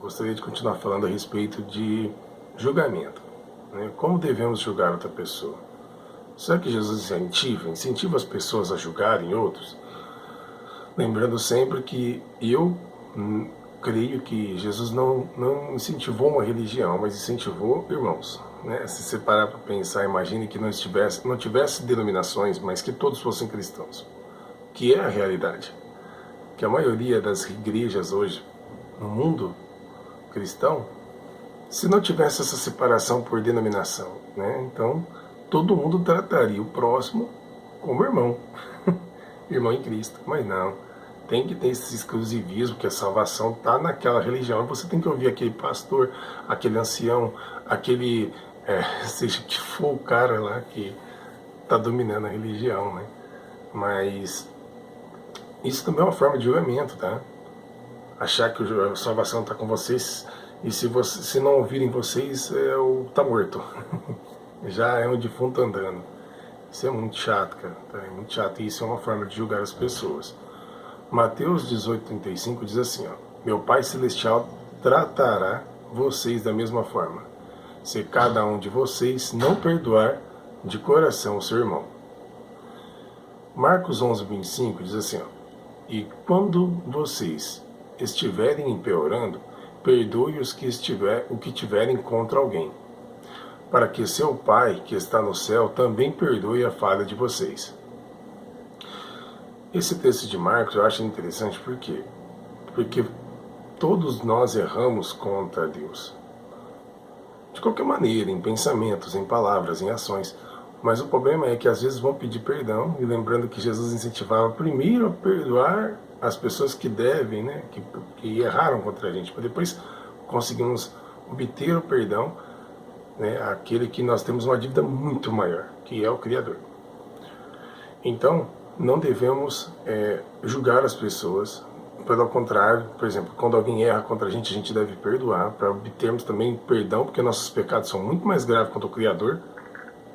gostaria de continuar falando a respeito de julgamento, né? Como devemos julgar outra pessoa? Será que Jesus incentiva as pessoas a julgarem outros? Lembrando sempre que eu creio que Jesus não incentivou uma religião, mas incentivou irmãos, né? Se você parar para pensar, imagine que não tivesse denominações, mas que todos fossem cristãos, que é a realidade. Que a maioria das igrejas hoje, no mundo cristão, se não tivesse essa separação por denominação, né? Então todo mundo trataria o próximo como irmão, irmão em Cristo, mas não. Tem que ter esse exclusivismo, que a salvação está naquela religião. E você tem que ouvir aquele pastor, aquele ancião, aquele, seja que for o cara lá que está dominando a religião, né? Mas isso também é uma forma de julgamento, tá? Achar que a salvação está com vocês e se não ouvirem vocês, tá morto. Já é um defunto andando. Isso é muito chato, cara. Tá? É muito chato. E isso é uma forma de julgar as pessoas. Mateus 18,35 diz assim, ó: meu Pai Celestial tratará vocês da mesma forma, se cada um de vocês não perdoar de coração o seu irmão. Marcos 11,25 diz assim, ó: e quando vocês estiverem empeorando, perdoe o que tiverem contra alguém, para que seu Pai, que está no céu, também perdoe a falha de vocês. Esse texto de Marcos eu acho interessante, por quê? Porque todos nós erramos contra Deus. De qualquer maneira, em pensamentos, em palavras, em ações. Mas o problema é que às vezes vão pedir perdão, e lembrando que Jesus incentivava primeiro a perdoar as pessoas que devem, né, que erraram contra a gente, para depois conseguirmos obter o perdão, né, aquele que nós temos uma dívida muito maior, que é o Criador. Então, não devemos julgar as pessoas. Pelo contrário, por exemplo, quando alguém erra contra a gente deve perdoar, para obtermos também perdão, porque nossos pecados são muito mais graves contra o Criador,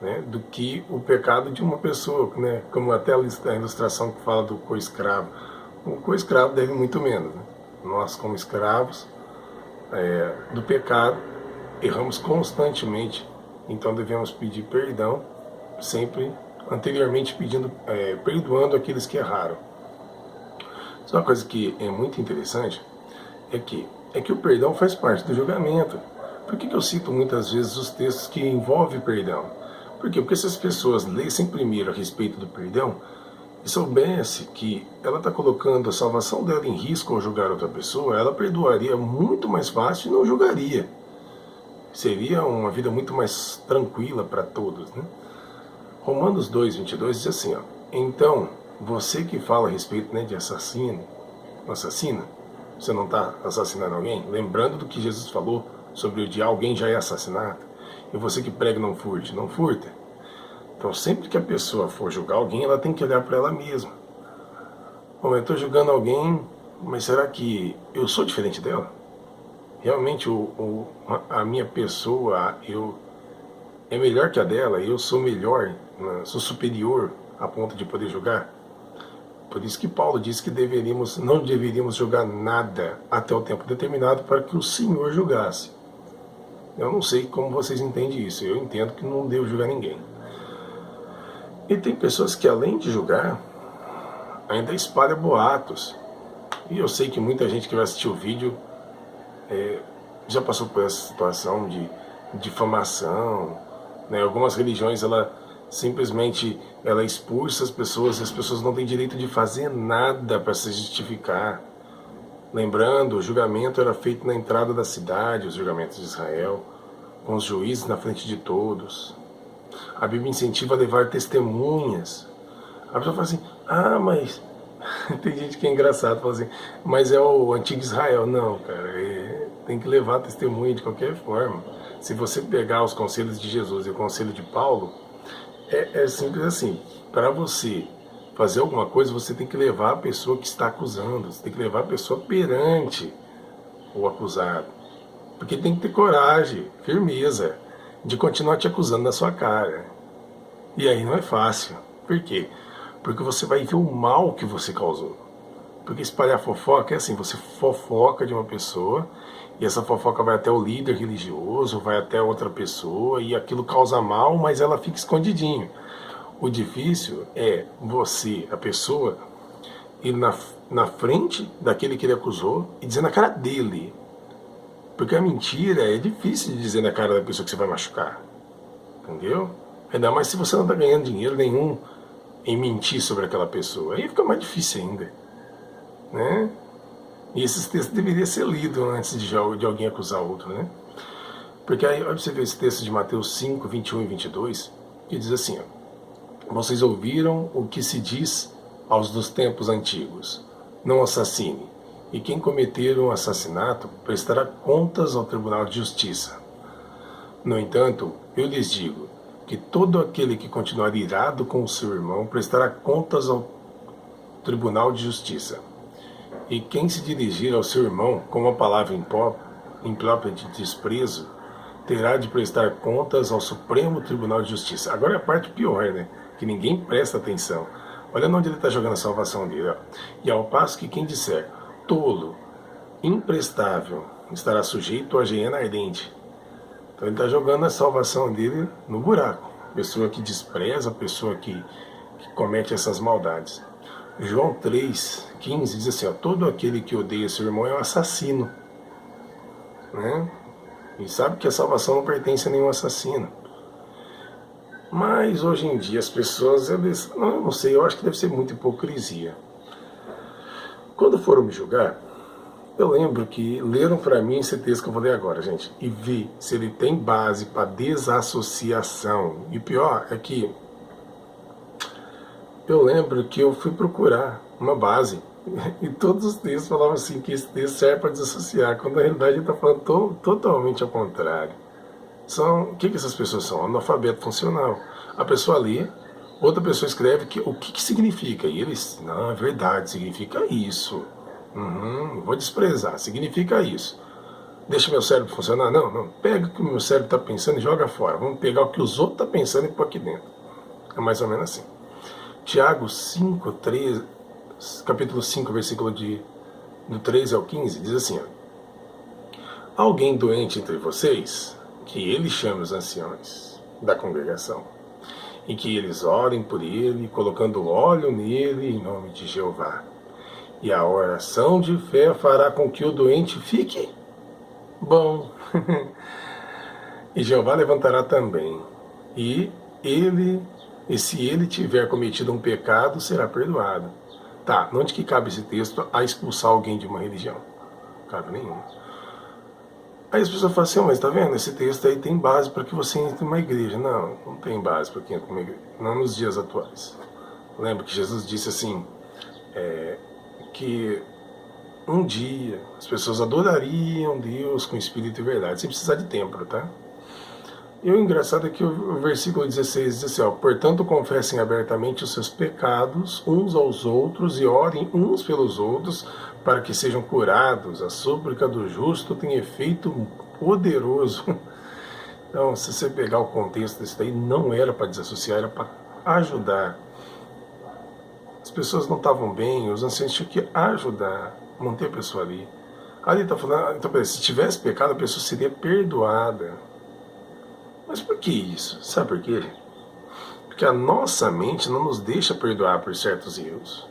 né, do que o pecado de uma pessoa, né, como até a ilustração que fala do co-escravo. O co-escravo deve muito menos, né? Nós, como escravos do pecado, erramos constantemente, então devemos pedir perdão sempre, anteriormente perdoando aqueles que erraram. Só uma coisa que é muito interessante é que o perdão faz parte do julgamento. Por que eu cito muitas vezes os textos que envolvem perdão? Por quê? Porque se as pessoas lessem primeiro a respeito do perdão e soubesse que ela está colocando a salvação dela em risco ao julgar outra pessoa, ela perdoaria muito mais fácil e não julgaria. Seria uma vida muito mais tranquila para todos, né? Romanos 2,22 diz assim, ó: então, você que fala a respeito, né, de assassina, você não está assassinando alguém? Lembrando do que Jesus falou sobre o dia alguém já é assassinado. E você que prega não furte, não furta. Então, sempre que a pessoa for julgar alguém, ela tem que olhar para ela mesma. Bom, eu estou julgando alguém, mas será que eu sou diferente dela? Realmente a minha pessoa é melhor que a dela? Eu sou melhor, sou superior a ponto de poder julgar? Por isso que Paulo diz que não deveríamos julgar nada até o tempo determinado para que o Senhor julgasse. Eu não sei como vocês entendem isso. Eu entendo que não devo julgar ninguém. E tem pessoas que, além de julgar, ainda espalham boatos. E eu sei que muita gente que vai assistir o vídeo já passou por essa situação de difamação, né? Algumas religiões, ela simplesmente expulsa as pessoas, e as pessoas não têm direito de fazer nada para se justificar. Lembrando, o julgamento era feito na entrada da cidade, os julgamentos de Israel, com os juízes na frente de todos. A Bíblia incentiva a levar testemunhas. A pessoa fala assim, mas... tem gente que é engraçado, fala assim, mas é o antigo Israel. Não, cara, tem que levar testemunha de qualquer forma. Se você pegar os conselhos de Jesus e o conselho de Paulo, é simples assim. Para você fazer alguma coisa, você tem que levar a pessoa que está acusando, você tem que levar a pessoa perante o acusado. Porque tem que ter coragem, firmeza, de continuar te acusando na sua cara. E aí não é fácil. Por quê? Porque você vai ver o mal que você causou. Porque espalhar fofoca é assim, você fofoca de uma pessoa e essa fofoca vai até o líder religioso, vai até outra pessoa e aquilo causa mal, mas ela fica escondidinho. O difícil é você, a pessoa, ir na frente daquele que ele acusou e dizer na cara dele. Porque a mentira é difícil de dizer na cara da pessoa que você vai machucar. Entendeu? Ainda mais se você não está ganhando dinheiro nenhum em mentir sobre aquela pessoa. Aí fica mais difícil ainda. Né? E esses textos deveriam ser lidos antes de alguém acusar outro. Né? Porque aí, olha você ver esse texto de Mateus 5, 21 e 22, que diz assim, ó, vocês ouviram o que se diz aos dos tempos antigos, não assassine, e quem cometer um assassinato prestará contas ao Tribunal de Justiça. No entanto, eu lhes digo que todo aquele que continuar irado com o seu irmão prestará contas ao Tribunal de Justiça. E quem se dirigir ao seu irmão com uma palavra imprópria de desprezo, terá de prestar contas ao Supremo Tribunal de Justiça. Agora é a parte pior, né? Que ninguém presta atenção. Olha onde ele está jogando a salvação dele. Ó. E ao passo que quem disser, tolo, imprestável, estará sujeito à hiena ardente. Então ele está jogando a salvação dele no buraco. Pessoa que despreza, pessoa que comete essas maldades. João 3,15 diz assim, ó, todo aquele que odeia seu irmão é um assassino. Né? E sabe que a salvação não pertence a nenhum assassino. Mas hoje em dia as pessoas, eu não sei, eu acho que deve ser muita hipocrisia. Quando foram me julgar, eu lembro que leram para mim esse texto que eu vou ler agora, gente, e vi se ele tem base para desassociação. E o pior é que eu lembro que eu fui procurar uma base e todos os textos falavam assim que esse texto serve para desassociar, quando na realidade ele está falando totalmente ao contrário. O que essas pessoas são? Analfabeto funcional. A pessoa lê, outra pessoa escreve o que significa. E eles, não, é verdade, significa isso. Vou desprezar, significa isso. Deixa meu cérebro funcionar? Não. Pega o que o meu cérebro está pensando e joga fora. Vamos pegar o que os outros estão pensando e pôr aqui dentro. É mais ou menos assim. Tiago 5, 13, capítulo 5, versículo do 13 ao 15, diz assim, ó, alguém doente entre vocês, que ele chame os anciões da congregação, e que eles orem por ele, colocando óleo nele em nome de Jeová. E a oração de fé fará com que o doente fique bom. E Jeová levantará também. E se ele tiver cometido um pecado, será perdoado. Tá, onde que cabe esse texto a expulsar alguém de uma religião? Não cabe nenhuma. Aí as pessoas falam assim, mas tá vendo, esse texto aí tem base para que você entre numa igreja. Não tem base para que entre numa igreja. Não nos dias atuais. Lembra que Jesus disse assim, que um dia as pessoas adorariam Deus com espírito e verdade, sem precisar de templo, tá? E o engraçado é que o versículo 16 diz assim, ó, portanto confessem abertamente os seus pecados uns aos outros e orem uns pelos outros para que sejam curados. A súplica do justo tem efeito poderoso. Então, se você pegar o contexto desse daí, não era para desassociar, era para ajudar. As pessoas não estavam bem, os anciãos tinham que ajudar, manter a pessoa ali. Ali está falando, então, se tivesse pecado, a pessoa seria perdoada. Mas por que isso? Sabe por quê? Porque a nossa mente não nos deixa perdoar por certos erros.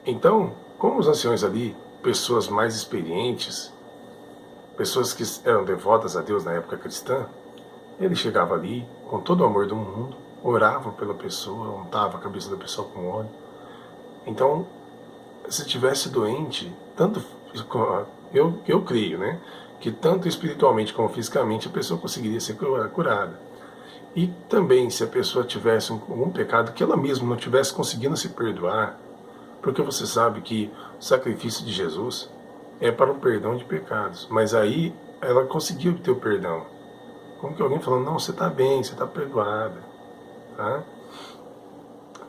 Então, como os anciões ali, pessoas mais experientes, pessoas que eram devotas a Deus na época cristã, ele chegava ali com todo o amor do mundo, orava pela pessoa, untava a cabeça da pessoa com óleo. Então, se tivesse doente, tanto eu creio, né, que tanto espiritualmente como fisicamente a pessoa conseguiria ser curada. E também se a pessoa tivesse algum pecado que ela mesma não tivesse conseguindo se perdoar, porque você sabe que o sacrifício de Jesus é para o perdão de pecados, mas aí ela conseguiu ter o perdão. Como que alguém falando, não, você está bem, você está perdoada. Tá?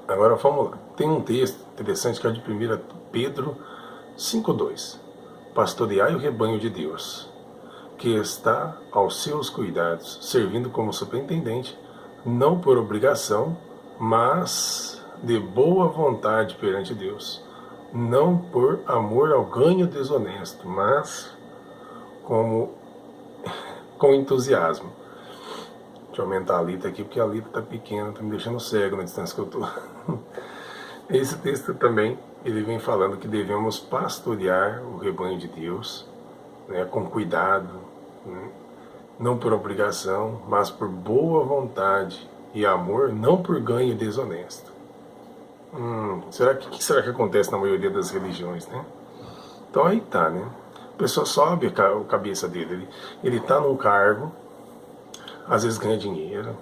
Agora vamos lá. Tem um texto interessante que é de 1 Pedro 5,2. Pastoreai o rebanho de Deus, que está aos seus cuidados, servindo como superintendente, não por obrigação, mas de boa vontade perante Deus. não por amor ao ganho desonesto, mas como com entusiasmo. Deixa eu aumentar a letra aqui, porque a letra está pequena, está me deixando cego na distância que eu estou. Esse texto também, ele vem falando que devemos pastorear o rebanho de Deus, né, com cuidado, né, não por obrigação, mas por boa vontade e amor, não por ganho desonesto. Que será que acontece na maioria das religiões, né? Então aí tá, né? A pessoa sobe a cabeça dele, ele tá num cargo, às vezes ganha dinheiro.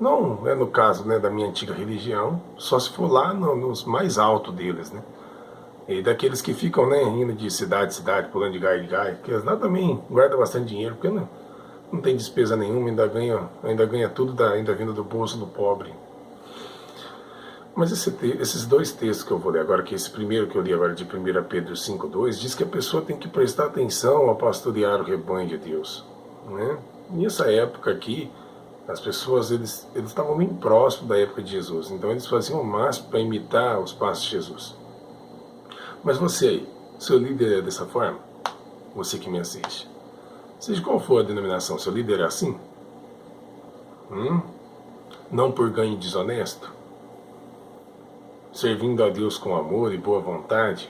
Não é no caso, né, da minha antiga religião, só se for lá nos mais altos deles, né? E daqueles que ficam, né, indo de cidade em cidade, pulando de galho em galho, que eles lá também guardam bastante dinheiro, porque não tem despesa nenhuma, ainda ganha tudo, ainda vindo do bolso do pobre. Mas esses dois textos que eu vou ler agora, que esse primeiro que eu li agora de 1 Pedro 5,2, diz que a pessoa tem que prestar atenção ao pastorear o rebanho de Deus, né? Nessa época aqui, as pessoas eles estavam bem próximos da época de Jesus, então eles faziam o máximo para imitar os passos de Jesus. Mas você aí, seu líder é dessa forma? Você que me assiste. Seja qual for a denominação, seu líder é assim? Não por ganho desonesto? Servindo a Deus com amor e boa vontade?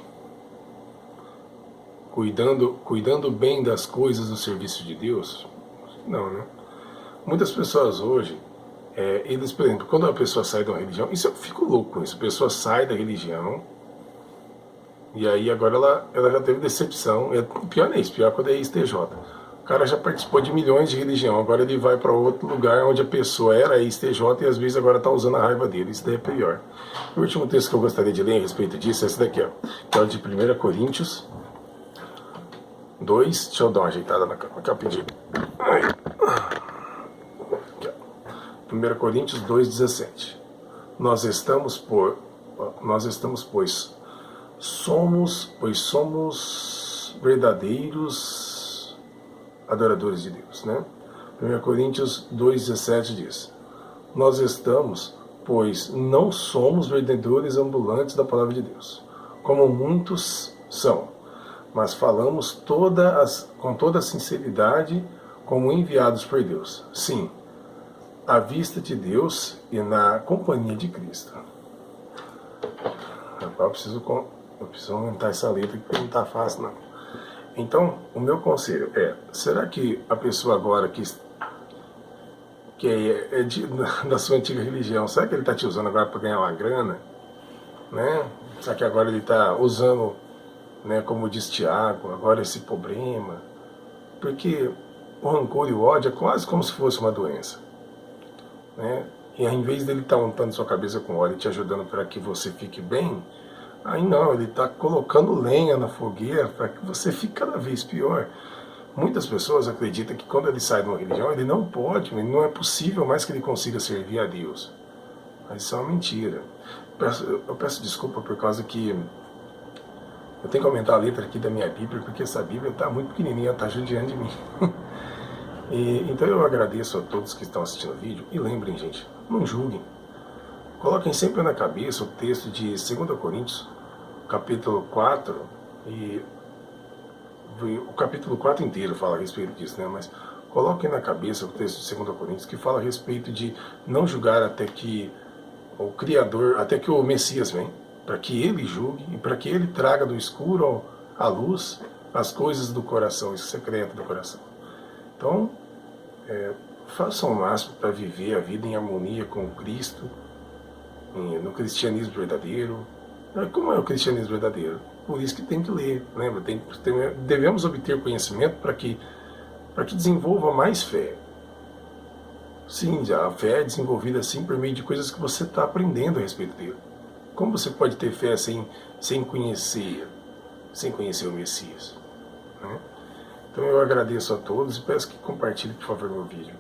Cuidando bem das coisas do serviço de Deus? Não, né? Muitas pessoas hoje, eles, por exemplo, quando a pessoa sai de uma religião, isso eu fico louco com isso, a pessoa sai da religião, e aí agora ela já teve decepção, pior não é isso, pior quando é ex-TJ. O cara já participou de milhões de religião, agora ele vai para outro lugar onde a pessoa era ex-TJ e às vezes agora está usando a raiva dele, isso daí é pior. O último texto que eu gostaria de ler a respeito disso é esse daqui, ó, que é o de 1 Coríntios 2, deixa eu dar uma ajeitada na capa de... 1 Coríntios 2,17. Nós estamos, pois somos verdadeiros adoradores de Deus, né? 1 Coríntios 2,17 diz: nós estamos, pois não somos vendedores ambulantes da palavra de Deus, como muitos são, mas falamos com toda a sinceridade, como enviados por Deus. Sim, à vista de Deus e na companhia de Cristo. Eu preciso aumentar essa letra que não está fácil, não. Então, o meu conselho é: será que a pessoa agora que da sua antiga religião, será que ele está te usando agora para ganhar uma grana? Né? Será que agora ele está usando, né, como diz Tiago, agora esse problema? Porque o rancor e o ódio é quase como se fosse uma doença, né? E ao invés dele estar untando sua cabeça com óleo e te ajudando para que você fique bem, aí não, ele está colocando lenha na fogueira para que você fique cada vez pior. Muitas pessoas acreditam que quando ele sai de uma religião, ele não pode, não é possível mais que ele consiga servir a Deus. Mas isso é uma mentira. Eu peço desculpa por causa que eu tenho que aumentar a letra aqui da minha Bíblia, porque essa Bíblia está muito pequenininha, está judiando de mim. Então eu agradeço a todos que estão assistindo o vídeo, e lembrem, gente, não julguem. Coloquem sempre na cabeça o texto de 2 Coríntios, capítulo 4, e o capítulo 4 inteiro fala a respeito disso, né? Mas coloquem na cabeça o texto de 2 Coríntios, que fala a respeito de não julgar até que o Criador, até que o Messias vem, para que ele julgue e para que ele traga do escuro à luz as coisas do coração, o secreto do coração. Então, façam o máximo para viver a vida em harmonia com Cristo, no cristianismo verdadeiro. Como é o cristianismo verdadeiro? Por isso que tem que ler, lembra? Devemos obter conhecimento para que desenvolva mais fé. Sim, a fé é desenvolvida assim por meio de coisas que você está aprendendo a respeito dele. Como você pode ter fé sem conhecer o Messias, né? Então eu agradeço a todos e peço que compartilhem, por favor, meu vídeo.